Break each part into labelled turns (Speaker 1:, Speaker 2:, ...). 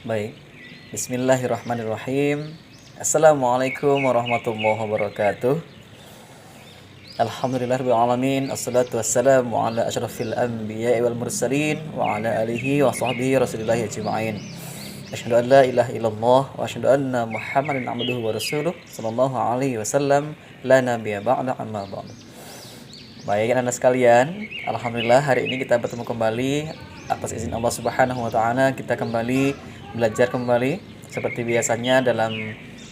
Speaker 1: Baik, Bismillahirrahmanirrahim. Assalamualaikum warahmatullahi wabarakatuh. Alhamdulillahirabbil alamin. Assalatu wassalamu ala asyrafil anbiya'i wal mursalin wa ala alihi wa sahbihi rasulillahi ajma'in. Asyhadu an la ilaha illallah wa asyhadu anna Muhammadan abduhu wa rasuluh sallallahu alaihi wasallam la nabiyya ba'da amma ba'd. Baik, Anda sekalian, alhamdulillah hari ini kita bertemu kembali atas izin Allah Subhanahu wa taala. Kita kembali belajar kembali seperti biasanya dalam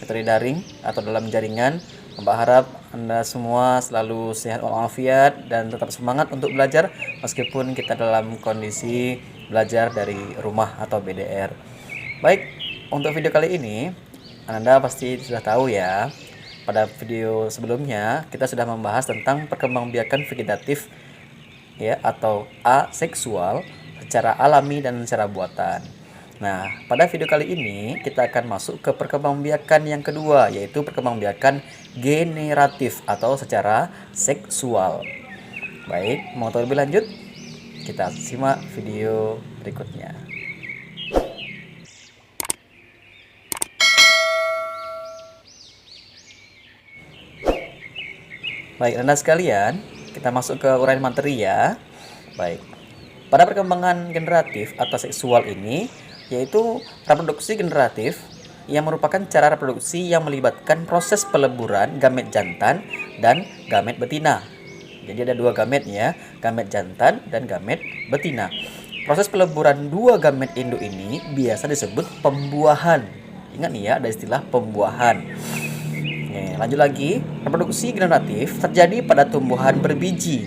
Speaker 1: metode daring atau dalam jaringan. Mbak harap Anda semua selalu sehat walafiat dan tetap semangat untuk belajar meskipun kita dalam kondisi belajar dari rumah atau BDR. Baik, untuk video kali ini Anda pasti sudah tahu ya. Pada video sebelumnya kita sudah membahas tentang perkembangbiakan vegetatif ya atau aseksual secara alami dan secara buatan. Nah, pada video kali ini kita akan masuk ke perkembangbiakan yang kedua, yaitu perkembangbiakan generatif atau secara seksual. Baik, mau tahu lebih lanjut? Kita simak video berikutnya. Baik, Anda sekalian, kita masuk ke uraian materi ya. Baik, pada perkembangan generatif atau seksual ini, yaitu reproduksi generatif yang merupakan cara reproduksi yang melibatkan proses peleburan gamet jantan dan gamet betina. Jadi ada dua gamet ya, gamet jantan dan gamet betina. Proses peleburan dua gamet induk ini biasa disebut pembuahan. Ingat nih ya, ada istilah pembuahan. Lanjut lagi, reproduksi generatif terjadi pada tumbuhan berbiji,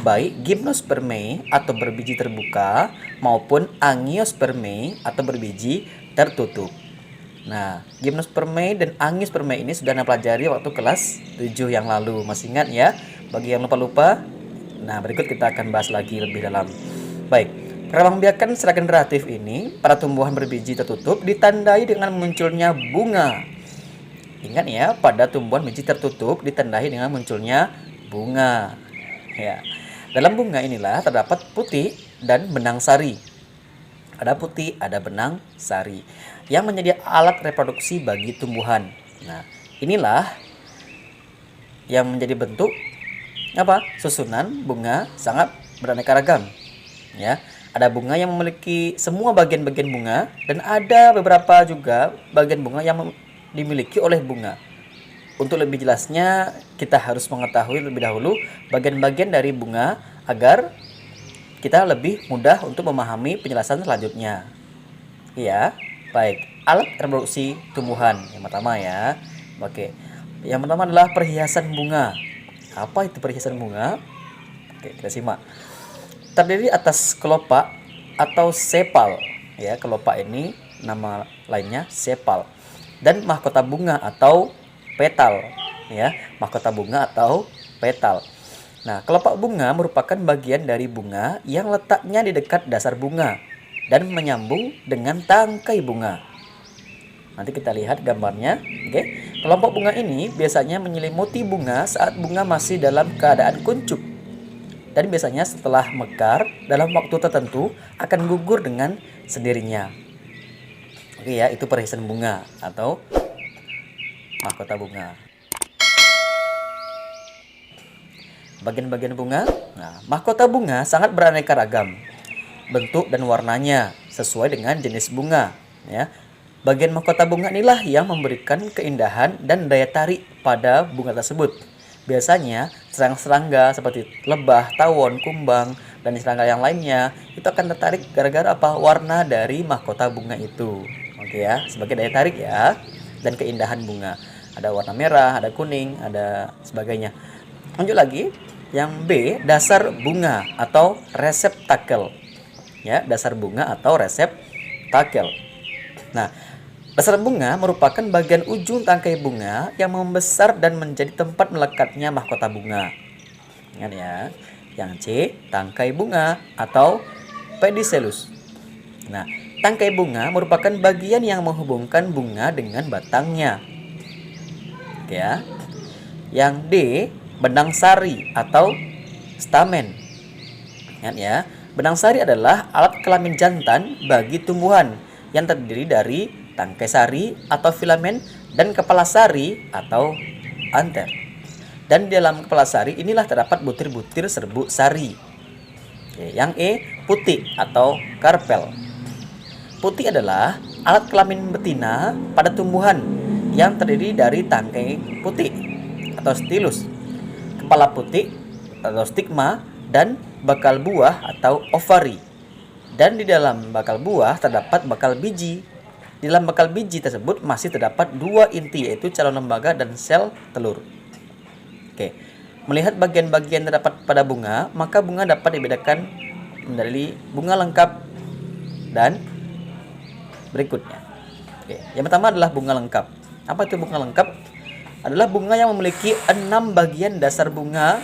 Speaker 1: baik gimnospermae atau berbiji terbuka maupun angiospermae atau berbiji tertutup. Nah, gimnospermae dan angiospermae ini sudah Anda pelajari waktu kelas 7 yang lalu. Masih ingat ya? Bagi yang lupa-lupa, nah berikut kita akan bahas lagi lebih dalam. Baik, perkembangbiakan secara generatif ini pada tumbuhan berbiji tertutup ditandai dengan munculnya bunga. Ingat ya, pada tumbuhan biji tertutup ditandai dengan munculnya bunga. Ya. Dalam bunga inilah terdapat putih dan benang sari. Ada putih, ada benang sari yang menjadi alat reproduksi bagi tumbuhan. Nah, inilah yang menjadi bentuk susunan bunga sangat beraneka ragam. Ya, ada bunga yang memiliki semua bagian-bagian bunga dan ada beberapa juga bagian bunga yang dimiliki oleh bunga. Untuk lebih jelasnya, kita harus mengetahui lebih dahulu bagian-bagian dari bunga agar kita lebih mudah untuk memahami penjelasan selanjutnya. Iya, baik. Alat reproduksi tumbuhan yang pertama ya. Oke. Yang pertama adalah perhiasan bunga. Apa itu perhiasan bunga? Oke, kita simak. Terdiri atas kelopak atau sepal. Ya, kelopak ini nama lainnya sepal. Dan mahkota bunga atau petal ya, mahkota bunga atau petal. Nah, kelopak bunga merupakan bagian dari bunga yang letaknya di dekat dasar bunga dan menyambung dengan tangkai bunga. Nanti kita lihat gambarnya. Oke. Kelompok bunga ini biasanya menyelimuti bunga saat bunga masih dalam keadaan kuncup. Dan biasanya setelah mekar dalam waktu tertentu akan gugur dengan sendirinya. Oke ya, itu perhiasan bunga atau mahkota bunga. Bagian-bagian bunga. Nah, mahkota bunga sangat beraneka ragam bentuk dan warnanya sesuai dengan jenis bunga. Ya, bagian mahkota bunga inilah yang memberikan keindahan dan daya tarik pada bunga tersebut. Biasanya serangga-serangga seperti lebah, tawon, kumbang, dan serangga yang lainnya itu akan tertarik gara-gara warna dari mahkota bunga itu. Oke ya, sebagai daya tarik ya, dan keindahan bunga. Ada warna merah, ada kuning, ada sebagainya. Lanjut lagi, yang B, dasar bunga atau reseptakel. Ya, dasar bunga atau reseptakel. Nah, dasar bunga merupakan bagian ujung tangkai bunga yang membesar dan menjadi tempat melekatnya mahkota bunga. Ingat ya. Yang C, tangkai bunga atau pedicellus. Nah, tangkai bunga merupakan bagian yang menghubungkan bunga dengan batangnya. Oke ya. Yang D, benang sari atau stamen. Ingat ya, benang sari adalah alat kelamin jantan bagi tumbuhan yang terdiri dari tangkai sari atau filamen dan kepala sari atau anter. Dan di dalam kepala sari inilah terdapat butir-butir serbuk sari. Yang E, putik atau karpel. Putik adalah alat kelamin betina pada tumbuhan yang terdiri dari tangkai putik atau stilus, kepala putik atau stigma, dan bakal buah atau ovari. Dan di dalam bakal buah terdapat bakal biji. Di dalam bakal biji tersebut masih terdapat 2 inti, yaitu calon lembaga dan sel telur. Oke. Melihat bagian-bagian terdapat pada bunga, maka bunga dapat dibedakan menjadi bunga lengkap dan berikutnya. Oke. Yang pertama adalah bunga lengkap. Apa itu bunga lengkap? Adalah bunga yang memiliki 6 bagian dasar bunga.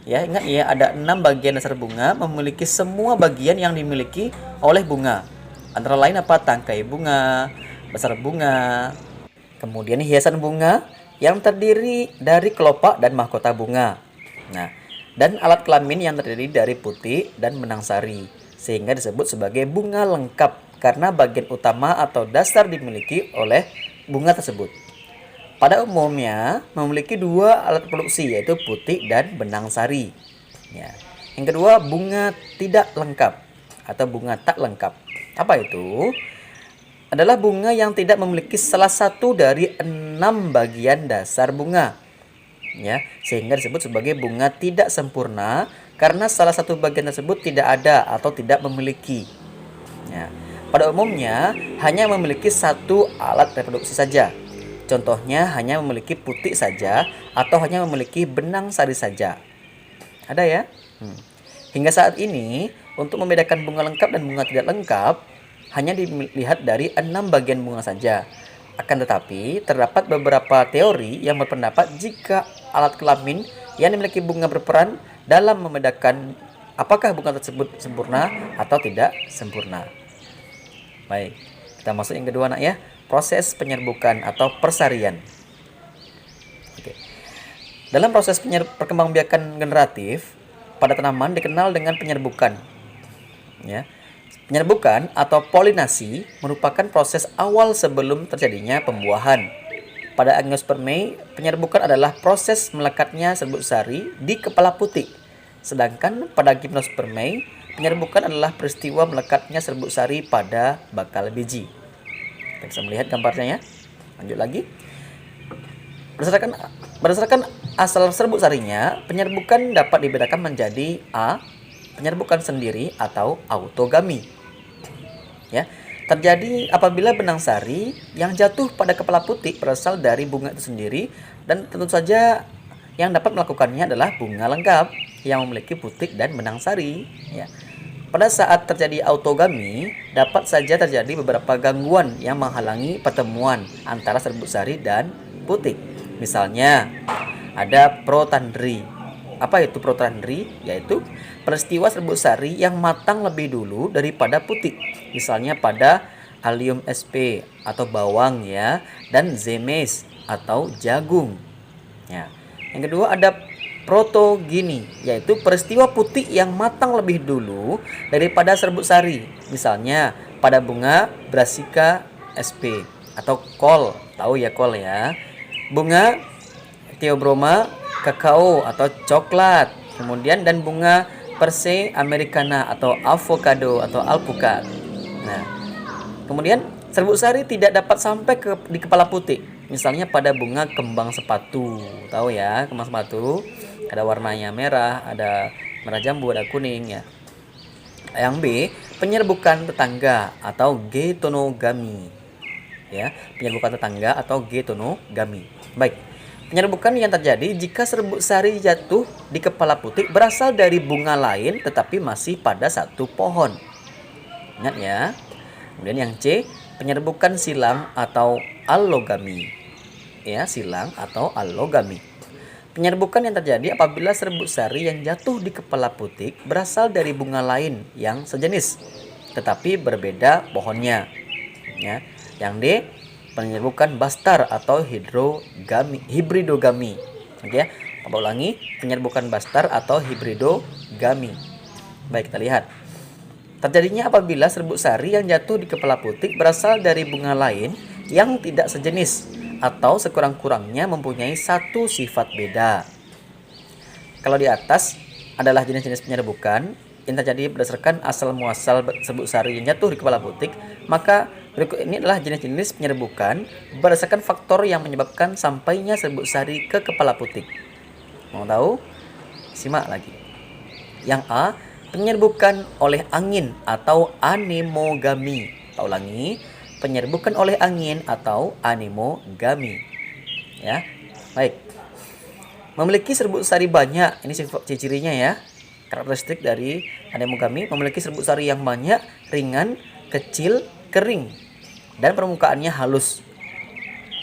Speaker 1: Ya, ingat ya, ada 6 bagian dasar bunga, memiliki semua bagian yang dimiliki oleh bunga. Antara lain apa? Tangkai bunga, dasar bunga, kemudian hiasan bunga yang terdiri dari kelopak dan mahkota bunga. Nah, dan alat kelamin yang terdiri dari putik dan benang sari, sehingga disebut sebagai bunga lengkap karena bagian utama atau dasar dimiliki oleh bunga tersebut. Pada umumnya memiliki 2 alat reproduksi, yaitu putik dan benang sari. Ya. Yang kedua, bunga tidak lengkap atau bunga tak lengkap. Apa itu? Adalah bunga yang tidak memiliki salah satu dari 6 bagian dasar bunga. Ya, sehingga disebut sebagai bunga tidak sempurna karena salah satu bagian tersebut tidak ada atau tidak memiliki. Ya. Pada umumnya hanya memiliki 1 alat reproduksi saja. Contohnya hanya memiliki putik saja atau hanya memiliki benang sari saja. Ada ya? Hingga saat ini, untuk membedakan bunga lengkap dan bunga tidak lengkap, hanya dilihat dari 6 bagian bunga saja. Akan tetapi, terdapat beberapa teori yang berpendapat jika alat kelamin yang dimiliki bunga berperan dalam membedakan apakah bunga tersebut sempurna atau tidak sempurna. Baik, kita masuk yang kedua, nak ya. Proses penyerbukan atau persarian. Oke. Dalam proses perkembangbiakan generatif pada tanaman dikenal dengan penyerbukan. Ya. Penyerbukan atau polinasi merupakan proses awal sebelum terjadinya pembuahan. Pada Angiospermae, penyerbukan adalah proses melekatnya serbuk sari di kepala putik. Sedangkan pada Gymnospermae, penyerbukan adalah peristiwa melekatnya serbuk sari pada bakal biji. Kita bisa melihat gambarnya ya. Lanjut lagi. Berdasarkan asal serbuk sarinya, penyerbukan dapat dibedakan menjadi A, penyerbukan sendiri atau autogami. Ya, terjadi apabila benang sari yang jatuh pada kepala putik berasal dari bunga itu sendiri, dan tentu saja yang dapat melakukannya adalah bunga lengkap yang memiliki putik dan benang sari. Ya. Pada saat terjadi autogami, dapat saja terjadi beberapa gangguan yang menghalangi pertemuan antara serbuk sari dan putik. Misalnya, ada protandry. Apa itu protandry? Yaitu peristiwa serbuk sari yang matang lebih dulu daripada putik. Misalnya pada Allium sp atau bawang ya, dan zemes atau jagung. Ya. Yang kedua ada protogini, yaitu peristiwa putik yang matang lebih dulu daripada serbuk sari. Misalnya pada bunga Brassica sp atau kol, tahu ya kol ya. Bunga Theobroma kakao atau coklat. Kemudian dan bunga Persea americana atau avocado atau alpukat. Nah, kemudian serbuk sari tidak dapat sampai di kepala putik. Misalnya pada bunga kembang sepatu, tahu ya kembang sepatu. Ada warnanya merah, ada merah jambu, ada kuning ya. Yang B, penyerbukan tetangga atau getonogami. Ya, penyerbukan tetangga atau getonogami. Baik. Penyerbukan yang terjadi jika serbuk sari jatuh di kepala putik berasal dari bunga lain tetapi masih pada satu pohon. Ingat ya. Kemudian yang C, penyerbukan silang atau allogami. Ya, silang atau allogami. Penyerbukan yang terjadi apabila serbuk sari yang jatuh di kepala putik berasal dari bunga lain yang sejenis, tetapi berbeda pohonnya. Ya. Yang D, penyerbukan bastar atau hibridogami. Oke ya, Bapak ulangi, penyerbukan bastar atau hibridogami. Baik, kita lihat. Terjadinya apabila serbuk sari yang jatuh di kepala putik berasal dari bunga lain yang tidak sejenis atau sekurang-kurangnya mempunyai satu sifat beda. Kalau di atas adalah jenis-jenis penyerbukan yang terjadi berdasarkan asal muasal serbuk sari yang jatuh di kepala putik, maka berikut ini adalah jenis-jenis penyerbukan berdasarkan faktor yang menyebabkan sampainya serbuk sari ke kepala putik. Mau tahu? Simak lagi. Yang A, penyerbukan oleh angin atau anemogami. Kita ulangi, penyerbukan oleh angin atau anemogami. Ya, baik. Memiliki serbuk sari banyak, ini ciri-cirinya ya. Karakteristik dari anemogami memiliki serbuk sari yang banyak, ringan, kecil, kering, dan permukaannya halus.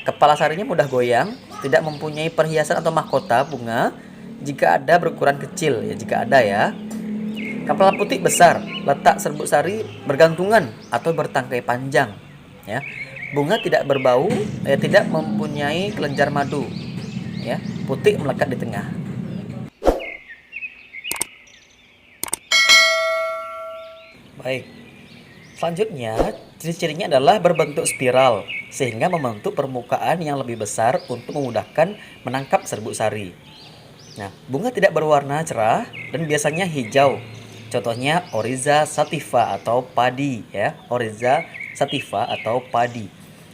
Speaker 1: Kepala sarinya mudah goyang, tidak mempunyai perhiasan atau mahkota bunga. Jika ada berukuran kecil, ya jika ada ya. Kepala putik besar, letak serbuk sari bergantungan atau bertangkai panjang. Ya, bunga tidak berbau, tidak mempunyai kelenjar madu. Ya, putik melekat di tengah. Baik. Selanjutnya, ciri-cirinya adalah berbentuk spiral sehingga membentuk permukaan yang lebih besar untuk memudahkan menangkap serbuk sari. Nah, bunga tidak berwarna cerah dan biasanya hijau. Contohnya Oryza sativa atau padi ya, Oryza sativa atau padi.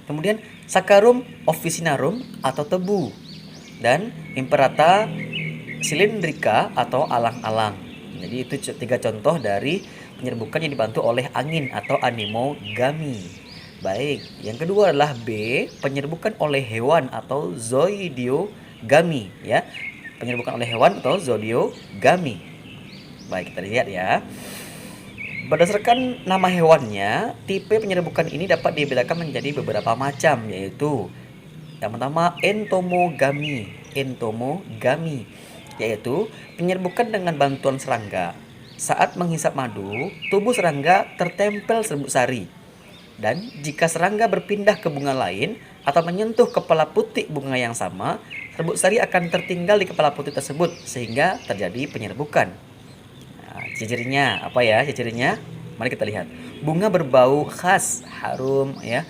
Speaker 1: Kemudian Saccharum officinarum atau tebu dan Imperata cylindrica atau alang-alang. Jadi itu 3 contoh dari penyerbukan yang dibantu oleh angin atau anemogami. Baik, yang kedua adalah B, penyerbukan oleh hewan atau zoidiogami ya. Penyerbukan oleh hewan atau zoidiogami. Baik, kita lihat ya. Berdasarkan nama hewannya, tipe penyerbukan ini dapat dibedakan menjadi beberapa macam, yaitu yang pertama entomogami, yaitu penyerbukan dengan bantuan serangga. Saat menghisap madu, tubuh serangga tertempel serbuk sari. Dan jika serangga berpindah ke bunga lain atau menyentuh kepala putik bunga yang sama, serbuk sari akan tertinggal di kepala putik tersebut sehingga terjadi penyerbukan. Nah, ciri-cirinya apa ya? Ciri-cirinya mari kita lihat. Bunga berbau khas, harum ya.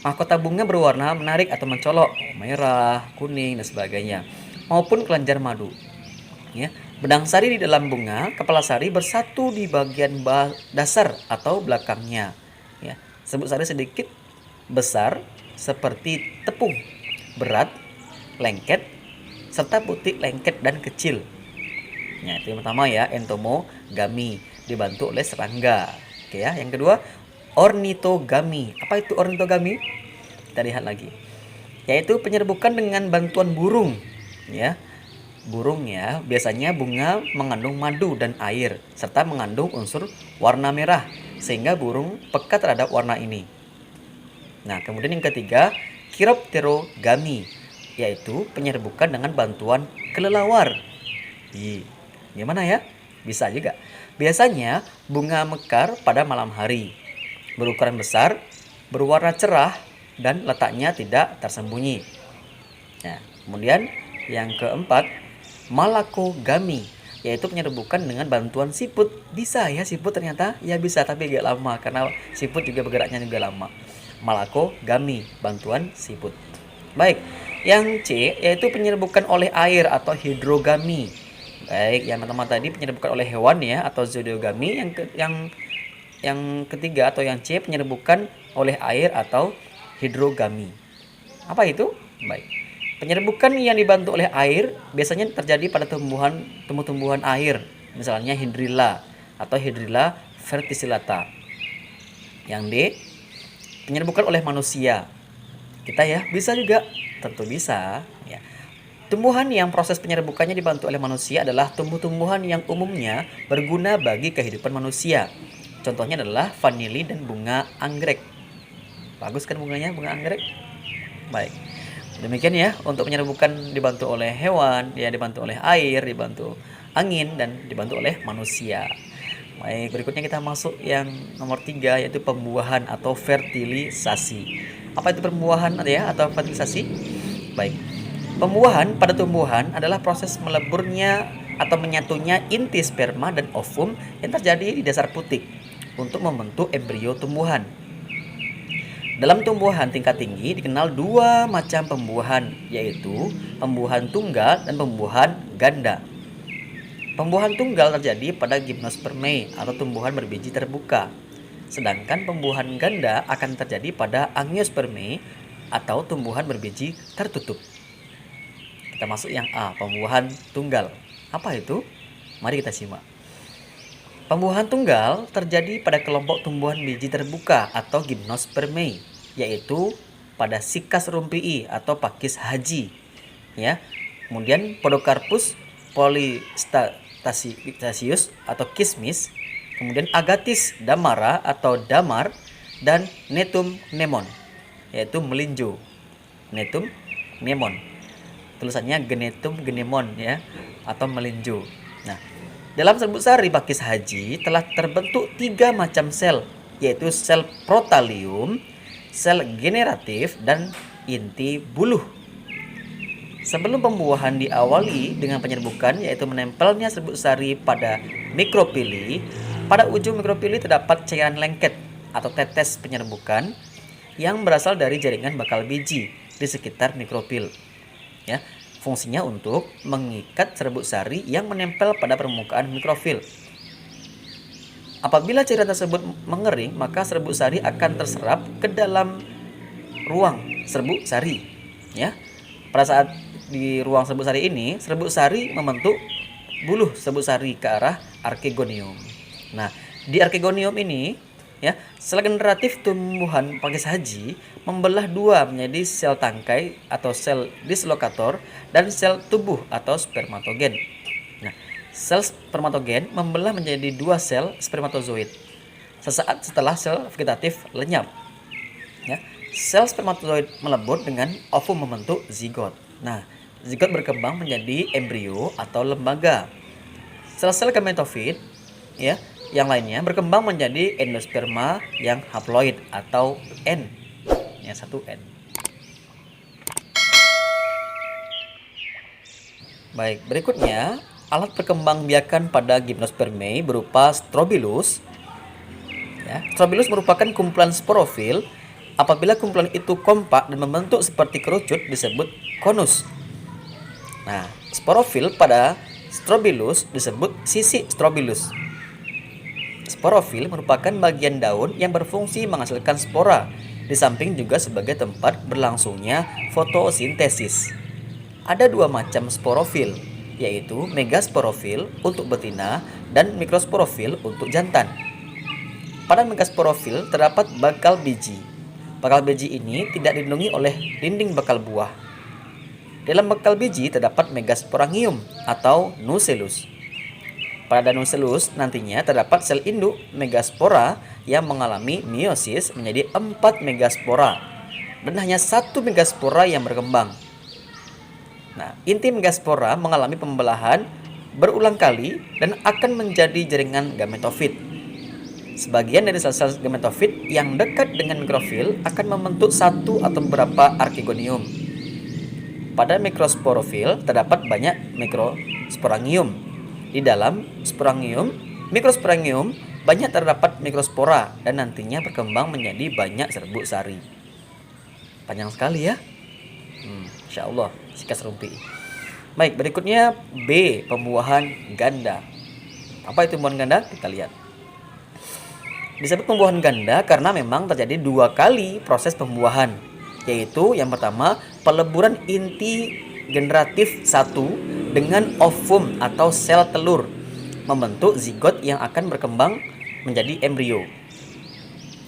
Speaker 1: Mahkota bunga berwarna menarik atau mencolok, merah, kuning dan sebagainya, maupun kelenjar madu. Ya, benang sari di dalam bunga, kepala sari bersatu di bagian dasar atau belakangnya. Ya, serbuk sari sedikit besar seperti tepung, berat, lengket, serta putik lengket dan kecil. Ya, itu yang pertama ya, entomogami, dibantu oleh serangga. Oke ya, yang kedua ornitogami. Apa itu ornitogami? Kita lihat lagi. Yaitu penyerbukan dengan bantuan burung. Ya, burung ya, biasanya bunga mengandung madu dan air serta mengandung unsur warna merah sehingga burung peka terhadap warna ini. Nah, kemudian yang ketiga, chiropterogami, yaitu penyerbukan dengan bantuan kelelawar. Gimana ya? Bisa juga. Biasanya bunga mekar pada malam hari, berukuran besar, berwarna cerah, dan letaknya tidak tersembunyi. Nah, kemudian yang keempat, malakogami, yaitu penyerbukan dengan bantuan siput. Bisa ya siput ternyata? Ya bisa, tapi agak lama karena siput juga bergeraknya juga lama. Malakogami, bantuan siput. Baik, yang C yaitu penyerbukan oleh air atau hidrogami. Baik, yang pertama tadi penyerbukan oleh hewan ya atau zoodiogami. Yang ketiga atau yang C penyerbukan oleh air atau hidrogami. Apa itu? Baik. Penyerbukan yang dibantu oleh air biasanya terjadi pada tumbuh-tumbuhan air, misalnya hydrilla atau Hydrilla verticillata. Yang D, penyerbukan oleh manusia. Kita ya, bisa juga, tentu bisa. Ya. Tumbuhan yang proses penyerbukannya dibantu oleh manusia adalah tumbuh-tumbuhan yang umumnya berguna bagi kehidupan manusia. Contohnya adalah vanili dan bunga anggrek. Bagus kan bunganya, bunga anggrek? Baik. Demikian ya untuk penyerbukan dibantu oleh hewan, ya dibantu oleh air, dibantu angin dan dibantu oleh manusia. Baik, berikutnya kita masuk yang nomor 3 yaitu pembuahan atau fertilisasi. Apa itu pembuahan ya atau fertilisasi? Baik. Pembuahan pada tumbuhan adalah proses meleburnya atau menyatunya inti sperma dan ovum yang terjadi di dasar putik. untuk membentuk embrio tumbuhan. Dalam tumbuhan tingkat tinggi dikenal dua macam pembuahan, yaitu pembuahan tunggal dan pembuahan ganda. Pembuahan tunggal terjadi pada gimnospermae atau tumbuhan berbiji terbuka, sedangkan pembuahan ganda akan terjadi pada angiospermae atau tumbuhan berbiji tertutup. Kita masuk yang A, pembuahan tunggal. Apa itu? Mari kita simak. Pembuahan tunggal terjadi pada kelompok tumbuhan biji terbuka atau gimnospermae, yaitu pada Cycas rumpii atau pakis haji, ya. Kemudian Podocarpus polystasius atau kismis, kemudian Agathis damara atau damar, dan Netum mnemon, yaitu melinjo. Netum mnemon. Tulisannya Genetum mnemon, ya, atau melinjo. Nah, dalam serbuk sari pakis haji telah terbentuk 3 macam sel, yaitu sel protalium, sel generatif, dan inti buluh. Sebelum pembuahan diawali dengan penyerbukan, yaitu menempelnya serbuk sari pada mikropili, pada ujung mikropili terdapat cairan lengket atau tetes penyerbukan yang berasal dari jaringan bakal biji di sekitar mikropil, ya. Fungsinya untuk mengikat serbuk sari yang menempel pada permukaan mikrofil. Apabila cairan tersebut mengering, maka serbuk sari akan terserap ke dalam ruang serbuk sari, ya. Pada saat di ruang serbuk sari ini, serbuk sari membentuk buluh serbuk sari ke arah archegonium. Nah, di archegonium ini, ya, sel generatif tumbuhan pakis haji membelah dua menjadi sel tangkai atau sel dislokator dan sel tubuh atau spermatogen. Nah, sel spermatogen membelah menjadi 2 sel spermatozoid sesaat setelah sel vegetatif lenyap. Ya, sel spermatozoid melebur dengan ovum membentuk zigot. Nah, zigot berkembang menjadi embrio atau lembaga. Sel-sel gametofit, ya, yang lainnya berkembang menjadi endosperma yang haploid atau N, ya, 1N. Baik, berikutnya alat perkembangbiakan pada gimnospermae berupa strobilus. Ya, strobilus merupakan kumpulan sporofil. Apabila kumpulan itu kompak dan membentuk seperti kerucut disebut konus. Nah, sporofil pada strobilus disebut sisi strobilus. Sporofil merupakan bagian daun yang berfungsi menghasilkan spora, di samping juga sebagai tempat berlangsungnya fotosintesis. Ada 2 macam sporofil, yaitu megasporofil untuk betina dan mikrosporofil untuk jantan. Pada megasporofil terdapat bakal biji. Bakal biji ini tidak dilindungi oleh dinding bakal buah. Dalam bakal biji terdapat megasporangium atau nucellus. Pada nucellus nantinya terdapat sel induk megaspora yang mengalami meiosis menjadi 4 megaspora dan hanya 1 megaspora yang berkembang. Nah, inti megaspora mengalami pembelahan berulang kali dan akan menjadi jaringan gametofit. Sebagian dari sel-sel gametofit yang dekat dengan mikrofil akan membentuk satu atau beberapa archegonium. Pada mikrosporofil terdapat banyak mikrosporangium. Di dalam sporangium, mikrosporangium banyak terdapat mikrospora dan nantinya berkembang menjadi banyak serbuk sari. Panjang sekali, ya. Insya Allah, Cycas rumpii. Baik, berikutnya B, pembuahan ganda. Apa itu pembuahan ganda? Kita lihat. Disebut pembuahan ganda karena memang terjadi 2 kali proses pembuahan, yaitu yang pertama peleburan inti generatif 1 dengan ovum atau sel telur membentuk zigot yang akan berkembang menjadi embrio.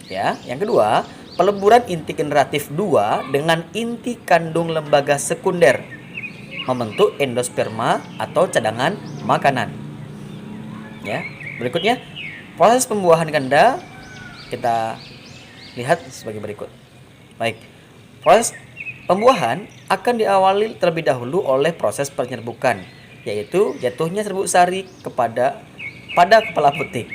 Speaker 1: Ya, yang kedua, peleburan inti generatif 2 dengan inti kandung lembaga sekunder membentuk endosperma atau cadangan makanan. Ya, berikutnya proses pembuahan ganda kita lihat sebagai berikut. Baik, proses pembuahan akan diawali terlebih dahulu oleh proses penyerbukan, yaitu jatuhnya serbuk sari pada kepala putik.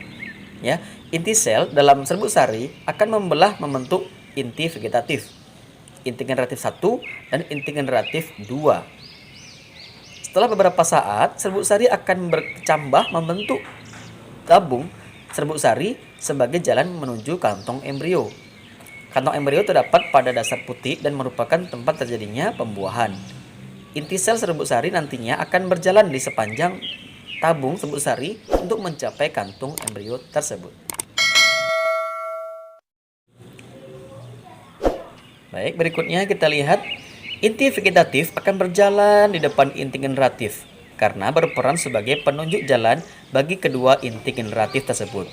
Speaker 1: Ya, inti sel dalam serbuk sari akan membelah membentuk inti vegetatif, inti generatif 1 dan inti generatif 2. Setelah beberapa saat, serbuk sari akan bercambah membentuk tabung serbuk sari sebagai jalan menuju kantong embrio. Kantong embrio terdapat pada dasar putih dan merupakan tempat terjadinya pembuahan. Inti sel serbuk sari nantinya akan berjalan di sepanjang tabung serbuk sari untuk mencapai kantung embrio tersebut. Baik, berikutnya kita lihat inti vegetatif akan berjalan di depan inti generatif karena berperan sebagai penunjuk jalan bagi kedua inti generatif tersebut.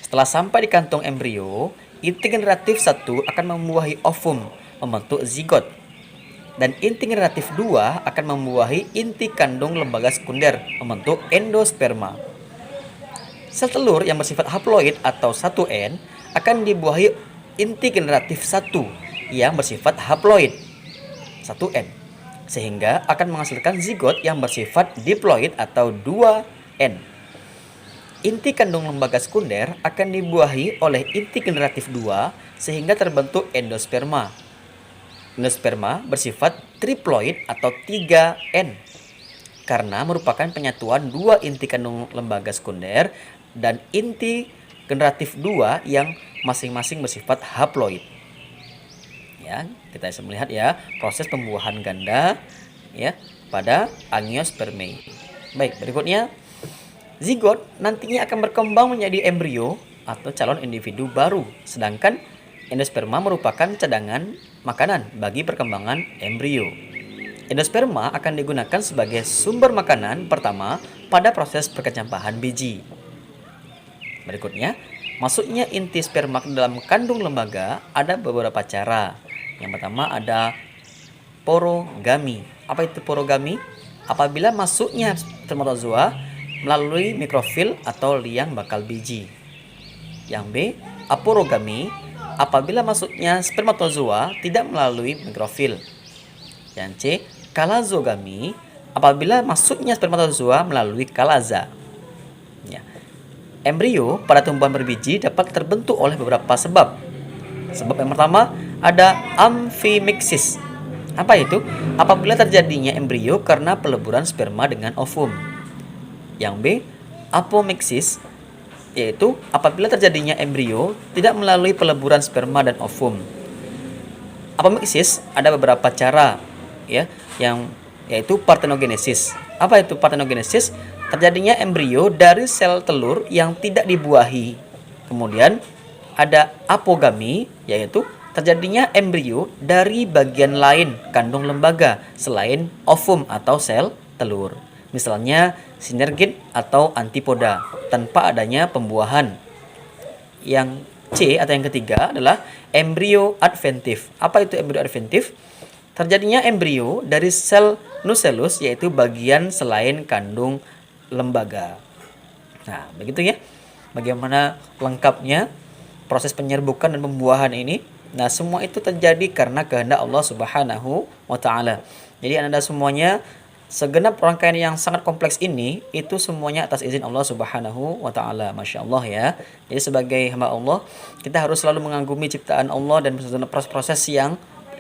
Speaker 1: Setelah sampai di kantong embrio, inti generatif 1 akan membuahi ovum membentuk zigot. Dan inti generatif 2 akan membuahi inti kandung lembaga sekunder membentuk endosperma. Sel telur yang bersifat haploid atau 1N akan dibuahi inti generatif 1 yang bersifat haploid 1N, sehingga akan menghasilkan zigot yang bersifat diploid atau 2N. Inti kandung lembaga sekunder akan dibuahi oleh inti generatif 2 sehingga terbentuk endosperma. Endosperma bersifat triploid atau 3N karena merupakan penyatuan dua inti kandung lembaga sekunder dan inti generatif 2 yang masing-masing bersifat haploid. Ya, kita bisa melihat ya proses pembuahan ganda ya pada Angiospermae. Baik, berikutnya zigot nantinya akan berkembang menjadi embrio atau calon individu baru, sedangkan endosperma merupakan cadangan makanan bagi perkembangan embrio. Endosperma akan digunakan sebagai sumber makanan pertama pada proses perkecampahan biji. Berikutnya, masuknya inti sperma ke dalam kandung lembaga ada beberapa cara. Yang pertama ada porogami. Apa itu porogami? Apabila masuknya spermatozoa melalui mikrofil atau liang bakal biji. Yang B, aporogami. Apabila masuknya spermatozoa tidak melalui mikrofil. Yang C, kalazogami. Apabila masuknya spermatozoa melalui kalaza. Ya. Embrio pada tumbuhan berbiji dapat terbentuk oleh beberapa sebab. Sebab yang pertama ada amfimixis. Apa itu? Apabila terjadinya embrio karena peleburan sperma dengan ovum. Yang B, apomixis, yaitu apabila terjadinya embrio tidak melalui peleburan sperma dan ovum. Apomixis ada beberapa cara ya, yaitu parthenogenesis. Apa itu parthenogenesis? Terjadinya embrio dari sel telur yang tidak dibuahi. Kemudian ada apogami, yaitu terjadinya embrio dari bagian lain kandung lembaga selain ovum atau sel telur. Misalnya sinergid atau antipoda tanpa adanya pembuahan. Yang C atau yang ketiga adalah embrio adventif. Apa itu embrio adventif? Terjadinya embrio dari sel nucellus yaitu bagian selain kandung lembaga. Nah, begitu ya. Bagaimana lengkapnya proses penyerbukan dan pembuahan ini? Nah, semua itu terjadi karena kehendak Allah Subhanahu wa taala. Jadi Anda semuanya segenap rangkaian yang sangat kompleks ini itu semuanya atas izin Allah Subhanahu wa taala. Masya Allah ya. Jadi sebagai hamba Allah, kita harus selalu mengagumi ciptaan Allah dan proses-proses yang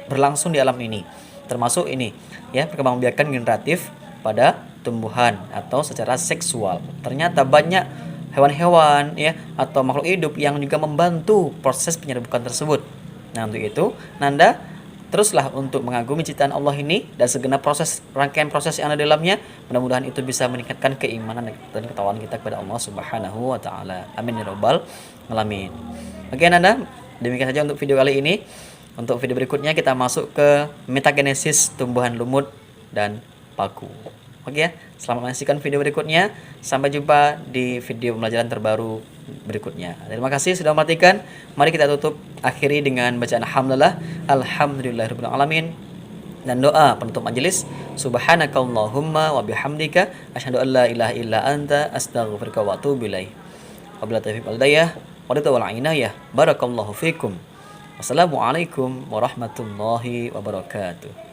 Speaker 1: berlangsung di alam ini. Termasuk ini ya, perkembangbiakan generatif pada tumbuhan atau secara seksual. Ternyata banyak hewan-hewan ya atau makhluk hidup yang juga membantu proses penyerbukan tersebut. Nah, untuk itu Nanda teruslah untuk mengagumi ciptaan Allah ini dan segenap rangkaian proses yang ada di dalamnya. Mudah-mudahan itu bisa meningkatkan keimanan dan ketakwaan kita kepada Allah Subhanahu wa taala. Amin ya rabbal alamin. Oke Nanda, demikian saja untuk video kali ini. Untuk video berikutnya kita masuk ke metagenesis tumbuhan lumut dan paku. Oke ya, selamat menyaksikan video berikutnya. Sampai jumpa di video pembelajaran terbaru berikutnya. Terima kasih sudah memperhatikan. Mari kita tutup akhiri dengan bacaan alhamdulillahirabbil alamin dan doa penutup majelis. Subhanakallahumma wa bihamdika asyhadu an la ilaha illa anta astaghfiruka wa atubu ilaik. Wabillahi taufiq wal hidayah. Wa inayah. Barakallahu fikum. Wassalamualaikum warahmatullahi wabarakatuh.